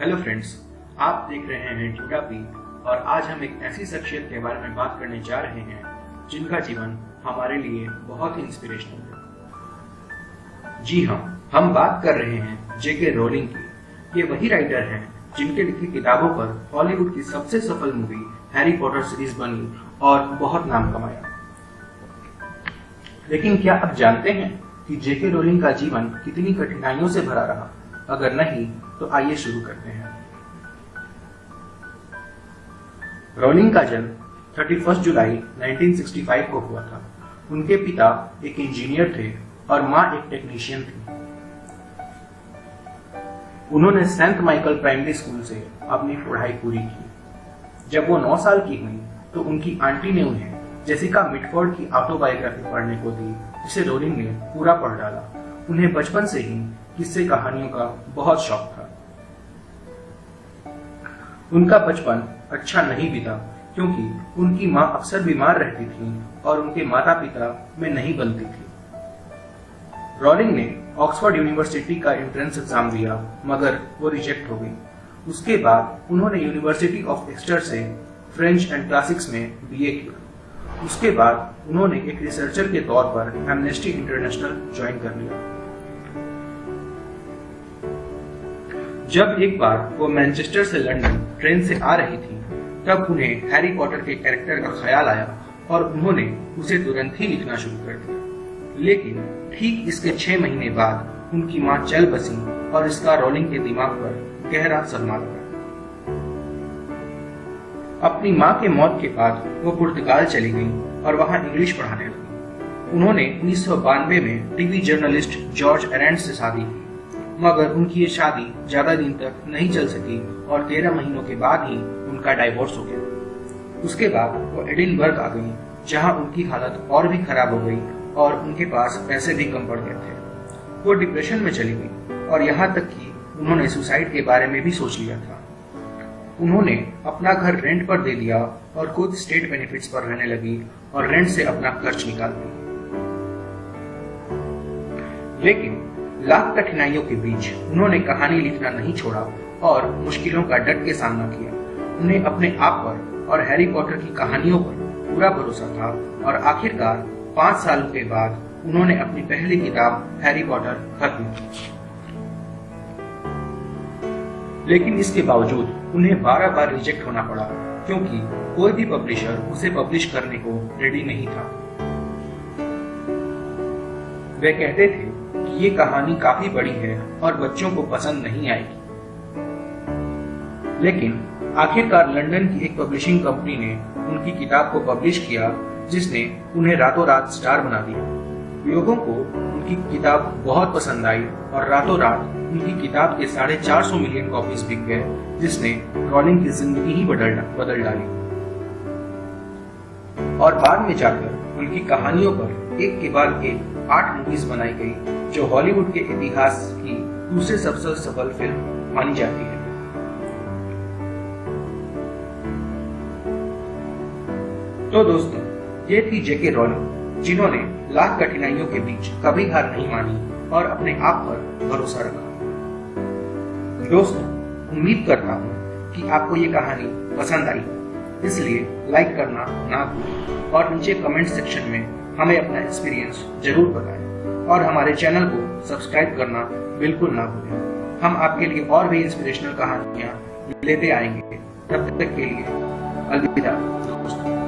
Hello friends, आप देख रहे हैं ड्यूडापी और आज हम एक ऐसी शख्सियत के बारे में बात करने जा रहे हैं जिनका जीवन हमारे लिए बहुत ही इंस्पिरेशनल है। जी हाँ, हम बात कर रहे हैं जेके रोलिंग की। ये वही राइटर हैं जिनके लिखी किताबों पर हॉलीवुड की सबसे सफल मूवी हैरी पॉटर सीरीज बनी और बहुत नाम कमाया। लेकिन क्या आप जानते हैं कि जेके रोलिंग का जीवन कितनी कठिनाइयों से भरा रहा? अगर नहीं तो आइए शुरू करते हैं। रोलिंग का जन्म 31 जुलाई 1965 को हुआ था। उनके पिता एक इंजीनियर थे और मां एक टेक्नीशियन थी। उन्होंने सेंट माइकल प्राइमरी स्कूल से अपनी पढ़ाई पूरी की। जब वो 9 साल की हुई तो उनकी आंटी ने उन्हें जेसिका मिटफोर्ड की ऑटोबायोग्राफी पढ़ने को दी, जिसे रोलिंग ने पूरा पढ़ डाला। उन्हें बचपन से ही किस्से कहानियों का बहुत शौक था। उनका बचपन अच्छा नहीं बीता क्योंकि उनकी मां अक्सर बीमार रहती थी और उनके माता पिता में नहीं बनती थी। रोलिंग ने ऑक्सफोर्ड यूनिवर्सिटी का एंट्रेंस एग्जाम दिया, मगर वो रिजेक्ट हो गई। उसके बाद उन्होंने यूनिवर्सिटी ऑफ एक्सटर से फ्रेंच एंड क्लासिक्स में बीए किया। उसके बाद उन्होंने एक रिसर्चर के तौर पर एमनेस्टी इंटरनेशनल ज्वाइन कर लिया। जब एक बार वो मैनचेस्टर से लंदन ट्रेन से आ रही थी, तब उन्हें हैरी पॉटर के कैरेक्टर का ख्याल आया और उन्होंने उसे तुरंत ही लिखना शुरू कर दिया। लेकिन ठीक इसके 6 महीने बाद उनकी मां चल बसी और इसका रोलिंग के दिमाग पर गहरा सदमा लगा। अपनी मां के मौत के बाद वो पुर्तगाल चली गई और वहां इंग्लिश पढ़ाने लगी। उन्होंने 1992 में टीवी जर्नलिस्ट जॉर्ज एरेंट से शादी की, मगर उनकी ये शादी ज्यादा दिन तक नहीं चल सकी और 13 महीनों के बाद ही उनका डाइवोर्स हो गया। उसके बाद वो एडिनबर्ग आ गई, जहां उनकी हालत और भी खराब हो गई और उनके पास पैसे भी कम पड़ गए थे। वो डिप्रेशन में चली गई और यहाँ तक कि उन्होंने सुसाइड के बारे में भी सोच लिया था। उन्होंने अपना घर रेंट पर दे दिया और खुद स्टेट बेनिफिट्स पर रहने लगी और रेंट से अपना खर्च निकाल दी। लेकिन लाख कठिनाइयों के बीच उन्होंने कहानी लिखना नहीं छोड़ा और मुश्किलों का डट के सामना किया। उन्हें अपने आप पर और हैरी पॉटर की कहानियों पर पूरा भरोसा था और आखिरकार 5 सालों के बाद उन्होंने अपनी पहली किताब हैरी पॉटर खत्म की। लेकिन इसके बावजूद उन्हें 12 बार रिजेक्ट होना पड़ा क्योंकि कोई भी पब्लिशर उसे पब्लिश करने को रेडी नहीं था। वे कहते थे कि ये कहानी काफी बड़ी है और बच्चों को पसंद नहीं आएगी। लेकिन आखिरकार लंदन की एक पब्लिशिंग कंपनी ने उनकी किताब को पब्लिश किया, जिसने उन्हें रातों रात स्टार बना दिया। लोगों को उनकी किताब बहुत पसंद आई और रातों रात उनकी किताब के 450 मिलियन कॉपीज बिक गए, जिसने रोलिंग की जिंदगी ही बदल डाली। और बाद में जाकर उनकी कहानियों पर एक के बाद एक 8 मूवीज बनाई गई, जो हॉलीवुड के इतिहास की दूसरी सबसे सफल फिल्म मानी जाती है। तो दोस्तों, ये थी जेके रोलिंग, जिन्होंने लाख कठिनाइयों के बीच कभी हार नहीं मानी और अपने आप पर भरोसा रखा। दोस्तों, उम्मीद करता हूँ कि आपको ये कहानी पसंद आई, इसलिए लाइक करना ना भूलें और नीचे कमेंट सेक्शन में हमें अपना एक्सपीरियंस जरूर बताएं और हमारे चैनल को सब्सक्राइब करना बिल्कुल ना भूलें। हम आपके लिए और भी इंस्पिरेशनल कहानियाँ लेते आएंगे। तब तक के लिए अलविदा दोस्तों।